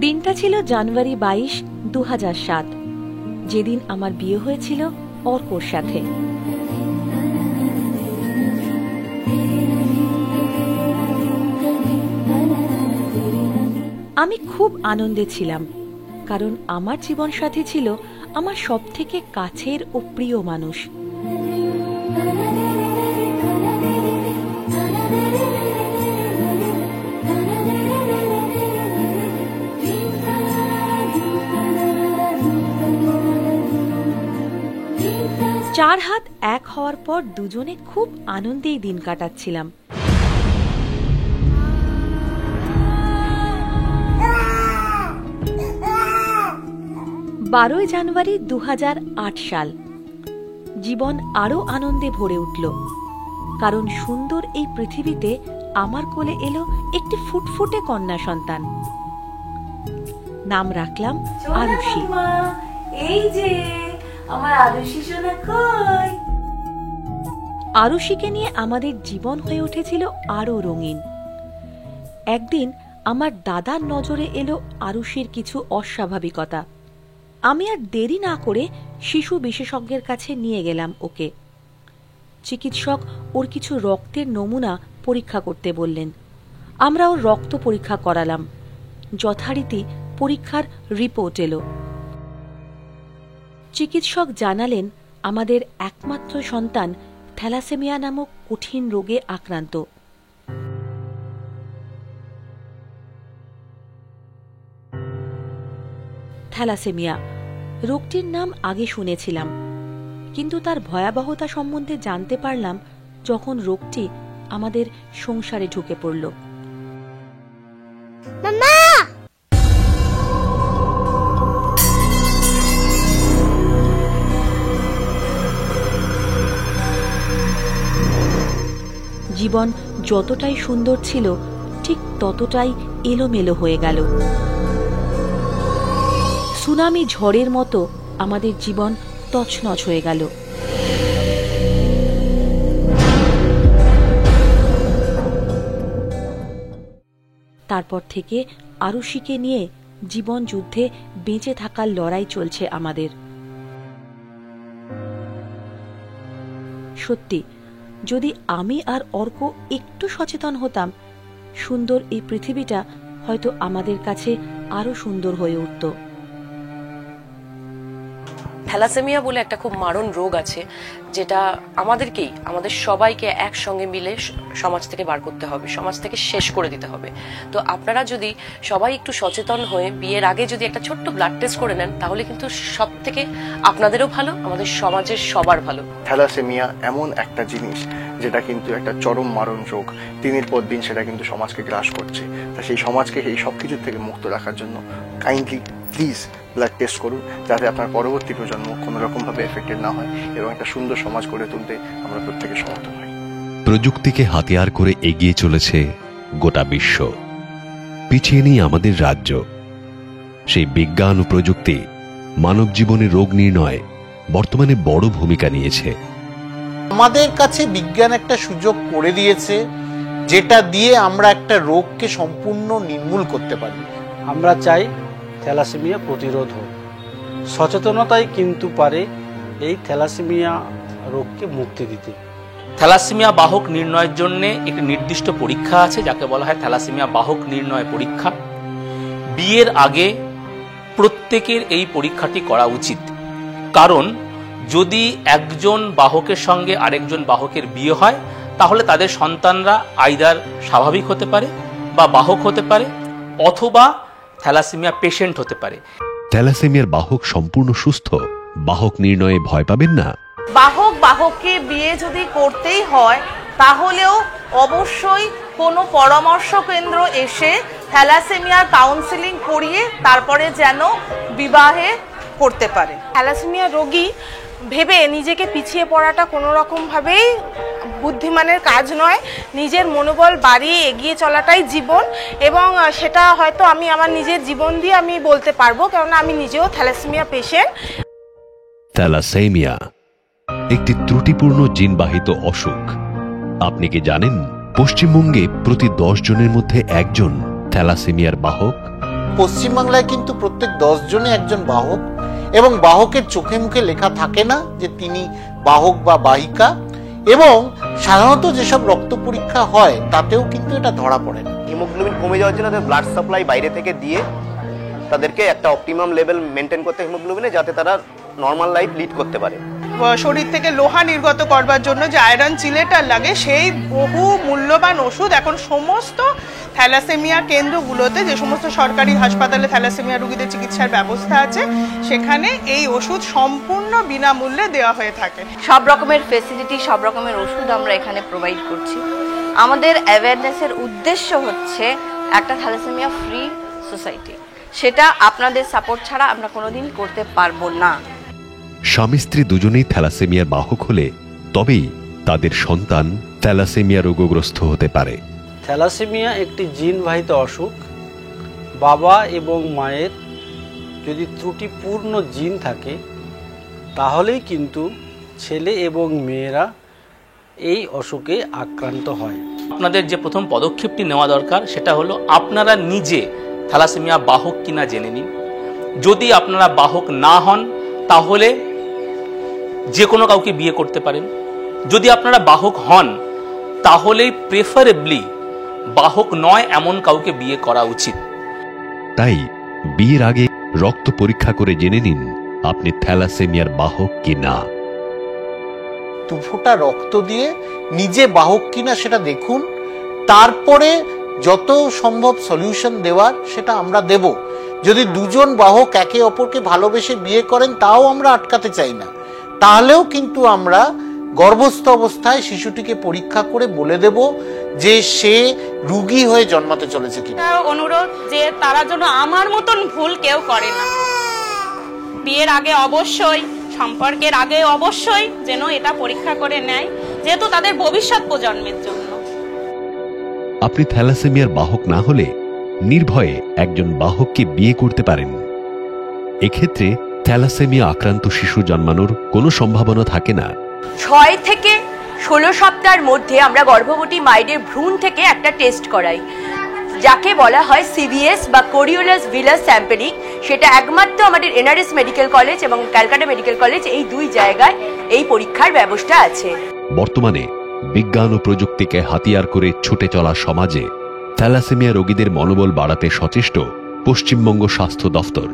দিনটা ছিল জানুয়ারি 22, 2007, যেদিন আমার বিয়ে হয়েছিল অর্কর সাথে। আমি খুব আনন্দে ছিলাম, কারণ আমার জীবনসাথী ছিল আমার সবথেকে কাছের ও প্রিয় মানুষ। চার হাত এক হওয়ার পর দুজনে খুব আনন্দেই দিন কাটাচ্ছিলাম। 12 জানুয়ারি 2008 সাল। জীবন আরো আনন্দে ভরে উঠল, কারণ সুন্দর এই পৃথিবীতে আমার কোলে এলো একটি ফুটফুটে কন্যা সন্তান। নাম রাখলাম আরুষি। এই যে আমার আরুষি সোনা কই। আরুষিকে নিয়ে আমাদের জীবন হয়ে উঠেছিল আরো রঙিন। একদিন আমার দাদার নজরে এলো আরুষির কিছু অস্বাভাবিকতা। আমি আর দেরি না করে শিশু বিশেষজ্ঞের কাছে নিয়ে গেলাম ওকে। চিকিৎসক ওর কিছু রক্তের নমুনা পরীক্ষা করতে বললেন। আমরা ওর রক্ত পরীক্ষা করালাম। যথারীতি পরীক্ষার রিপোর্ট এলো। চিকিৎসক জানালেন আমাদের একমাত্র সন্তান থ্যালাসেমিয়া নামক কঠিন রোগে আক্রান্ত। থ্যালাসেমিয়া রোগটির নাম আগে শুনেছিলাম, কিন্তু তার ভয়াবহতা সম্বন্ধে জানতে পারলাম যখন রোগটি আমাদের সংসারে ঢুকে পড়ল। জীবন যতটাই সুন্দর ছিল, ঠিক ততটাই এলোমেলো হয়ে গেল। সুনামি ঝড়ের মতো আমাদের জীবন তছনছ হয়ে গেল। তারপর থেকে আরুষিকে নিয়ে জীবন যুদ্ধে বেঁচে থাকার লড়াই চলছে আমাদের। সত্যি, যদি আমি আর অর্ক একটু সচেতন হতাম, সুন্দর এই পৃথিবীটা হয়তো আমাদের কাছে আরো সুন্দর হয়ে উঠত। থ্যালাসেমিয়া বলে একটা খুব মারণ রোগ আছে, যেটা আমাদের সবাইকে একসঙ্গে মিলে সমাজ থেকে বার করতে হবে, সমাজ থেকে শেষ করে দিতে হবে। তো আপনারা যদি সবাই একটু সচেতন হয়ে বিয়ের আগে যদি একটা ছোট্ট ব্লাড টেস্ট করে নেন, তাহলে কিন্তু সব থেকে আপনাদেরও ভালো, আমাদের সমাজের সবার ভালো। থ্যালাসেমিয়া এমন একটা জিনিস যেটা কিন্তু একটা চরম মারণ রোগ। দিনের পর দিন সেটা কিন্তু সমাজকে গ্রাস করছে। তা সেই সমাজকে এই সব কিছুর থেকে মুক্ত রাখার জন্য কাইন্ডলি প্লিজ ব্লাড টেস্ট করুন, যাতে আপনার পরবর্তী প্রজন্ম কোনো রকমভাবে এফেক্টেড না হয় এবং একটা সুন্দর সমাজ গড়ে তুলতে আমরা প্রত্যেকে সমর্থন হই। প্রযুক্তিকে হাতিয়ার করে এগিয়ে চলেছে গোটা বিশ্ব, পিছিয়ে নেই আমাদের রাজ্য। সেই বিজ্ঞান ও প্রযুক্তি মানব জীবনে রোগ নির্ণয় বর্তমানে বড় ভূমিকা নিয়েছে। আমাদের কাছে বিজ্ঞান একটা সুযোগ করে দিয়েছে, যেটা দিয়ে আমরা একটা রোগকে সম্পূর্ণ নির্মূল করতে পারি। আমরা চাই থ্যালাসেমিয়া প্রতিরোধ হোক। সচেতনতাই কিন্তু পারে এই থ্যালাসেমিয়া রোগকে মুক্তি দিতে। থ্যালাসেমিয়া বাহক নির্ণয়ের জন্য একটি নির্দিষ্ট পরীক্ষা আছে, যাকে বলা হয় থ্যালাসেমিয়া বাহক নির্ণয় পরীক্ষা। বিয়ের আগে প্রত্যেকের এই পরীক্ষাটি করা উচিত, কারণ যদি একজন বাহকের সঙ্গে আরেকজন বাহকের বিয়ে হয়, তাহলে তাদের সন্তানরা আইদার স্বাভাবিক হতে পারে বা বাহক হতে পারে, অথবা থ্যালাসেমিয়া পেশেন্ট হতে পারে। থ্যালাসেমিয়ার বাহক সম্পূর্ণ সুস্থ, বাহক নির্ণয়ে ভয় পাবেন না। বাহককে বিয়ে যদি করতেই হয়, তাহলেও অবশ্যই কোনো পরামর্শ কেন্দ্র এসে থ্যালাসেমিয়ার কাউন্সেলিং করিয়ে তারপরে যেন বিবাহে করতে পারে। থ্যালাসেমিয়া রোগী ভেবে নিজেকে পিছিয়ে পড়াটা কোনো রকমভাবেই বুদ্ধিমানের কাজ নয়। নিজের মনোবল বাড়িয়ে এগিয়ে চলাটাই জীবন, এবং সেটা হয়তো আমি আমার নিজের জীবন দিয়ে আমি বলতে পারবো, কেননা আমি নিজেও থ্যালাসেমিয়া পেশেন্ট। থ্যালাসেমিয়া একটি ত্রুটিপূর্ণ জিনবাহিত অসুখ। আপনি কি জানেন, পশ্চিমবঙ্গে প্রতি 10 জনের মধ্যে একজন থ্যালাসেমিয়ার বাহক? পশ্চিমবাংলায় কিন্তু প্রত্যেক 10 জনে একজন বাহক, এবং বাহকের চোখে মুখে লেখা থাকে না যে তিনি বাহক বা বাহিকা, এবং সাধারণত যেসব রক্ত পরীক্ষা হয় তাতেও কিন্তু এটা ধরা পড়ে না। হিমোগ্লোবিন কমে যাওয়ার জন্য তাদের ব্লাড সাপ্লাই বাইরে থেকে দিয়ে তাদেরকে একটা অপটিমাম লেভেল মেনটেন করতে হিমোগ্লোবিনে, যাতে তারা নর্মাল লাইফ লিড করতে পারে। শরীর থেকে লোহা নির্গত করবার জন্য যে আয়রন চিলেটার লাগে, সেই বহু মূল্যবান ওষুধ এখন সমস্ত থ্যালাসেমিয়া কেন্দ্রগুলোতে, যে সমস্ত সরকারি হাসপাতালে থ্যালাসেমিয়া রোগীদের চিকিৎসার ব্যবস্থা আছে, সেখানে এই ওষুধ সম্পূর্ণ বিনামূল্যে দেওয়া হয়ে থাকে। সব রকমের ফেসিলিটি, সব রকমের ওষুধ আমরা এখানে প্রোভাইড করছি। আমাদের অ্যাওয়ারনেসের উদ্দেশ্য হচ্ছে একটা থ্যালাসেমিয়া ফ্রি সোসাইটি। সেটা আপনাদের সাপোর্ট ছাড়া আমরা কোনোদিন করতে পারবো না। স্বামী স্ত্রী দুজনেই থ্যালাসেমিয়ার বাহক হলে তবেই তাদের সন্তান থ্যালাসেমিয়া রোগগ্রস্ত হতে পারে। থ্যালাসেমিয়া একটি জিনবাহিত অসুখ। বাবা এবং মায়ের যদি ত্রুটিপূর্ণ জিন থাকে তাহলেই কিন্তু ছেলে এবং মেয়েরা এই অসুখে আক্রান্ত হয়। আপনাদের যে প্রথম পদক্ষেপটি নেওয়া দরকার সেটা হলো আপনারা নিজে থ্যালাসেমিয়া বাহক কিনা জেনে নিন। যদি আপনারা বাহক না হন তাহলে যে কোনো কাউকে বিয়ে করতে পারেন। যদি আপনারা বাহক হন তাহলে প্রেফারেবলি বাহক নয় এমন কাউকে বিয়ে করা উচিত। তাই বিয়ের আগে রক্ত পরীক্ষা করে জেনে নিন আপনি থ্যালাসেমিয়ার বাহক কিনা। 2 ফোঁটা রক্ত দিয়ে নিজে বাহক কিনা সেটা দেখুন, তারপরে যত সম্ভব সলিউশন দেওয়ার সেটা আমরা দেব। যদি দুজন বাহক একে অপরকে ভালোবেসে বিয়ে করেন তাও আমরা আটকাতে চাই না, তাহলেও কিন্তু আমরা গর্ভস্থ অবস্থায় শিশুটিকে পরীক্ষা করে বলে দেব যে সে রোগী হয়ে জন্মাতে চলেছে কিনা। অনুরোধ যে তারা যেন আমার মতন ভুল কেউ করে না। বিয়ের আগে অবশ্যই, সম্পর্কের আগে অবশ্যই যেন এটা পরীক্ষা করে নেয়, যেহেতু তাদের ভবিষ্যৎ প্রজন্মের জন্য। আপনি থ্যালাসেমিয়ার বাহক না হলে নির্ভয়ে একজন বাহককে বিয়ে করতে পারেন। এক্ষেত্রে থ্যালাসেমিয়া আক্রান্ত শিশু জন্মানোর কোনো সম্ভাবনা থাকে না। 6 থেকে 16 সপ্তাহের মধ্যে আমরা গর্ভবতী মায়েদের ভ্রূণ থেকে একটা টেস্ট করাই, যাকে বলা হয় সিভিএস বা কোরিওলাস ভিলাস স্যাম্পলিং। সেটা একমাত্র আমাদের এনআরএস মেডিকেল কলেজ এবং ক্যালকাটা মেডিকেল কলেজ, এই 2 জায়গায় এই পরীক্ষার ব্যবস্থা আছে। বর্তমানে বিজ্ঞান ও প্রযুক্তিকে হাতিয়ার করে ছুটে চলা সমাজে থ্যালাসেমিয়া রোগীদের মনোবল বাড়াতে সচেষ্ট পশ্চিমবঙ্গ স্বাস্থ্য দফতর।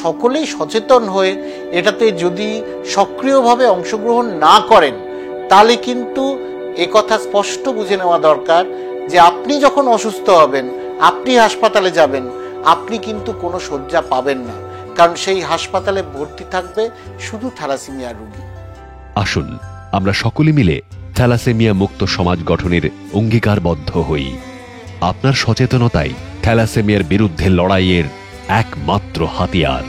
সকলেই সচেতন হয়ে এটাতে যদি সক্রিয়ভাবে অংশগ্রহণ না করেন তাহলে কিন্তু একথা স্পষ্ট বুঝে নেওয়া দরকার যে আপনি যখন অসুস্থ হবেন, আপনি হাসপাতালে যাবেন, আপনি কিন্তু কোনো শয্যা পাবেন না, কারণ সেই হাসপাতালে ভর্তি থাকবে শুধু থ্যালাসেমিয়া রোগী। আসুন আমরা সকলে মিলে থ্যালাসেমিয়া মুক্ত সমাজ গঠনের অঙ্গীকারবদ্ধ হই। আপনার সচেতনতাই থ্যালাসেমিয়ার বিরুদ্ধে লড়াইয়ের একমাত্র হাতিয়ার।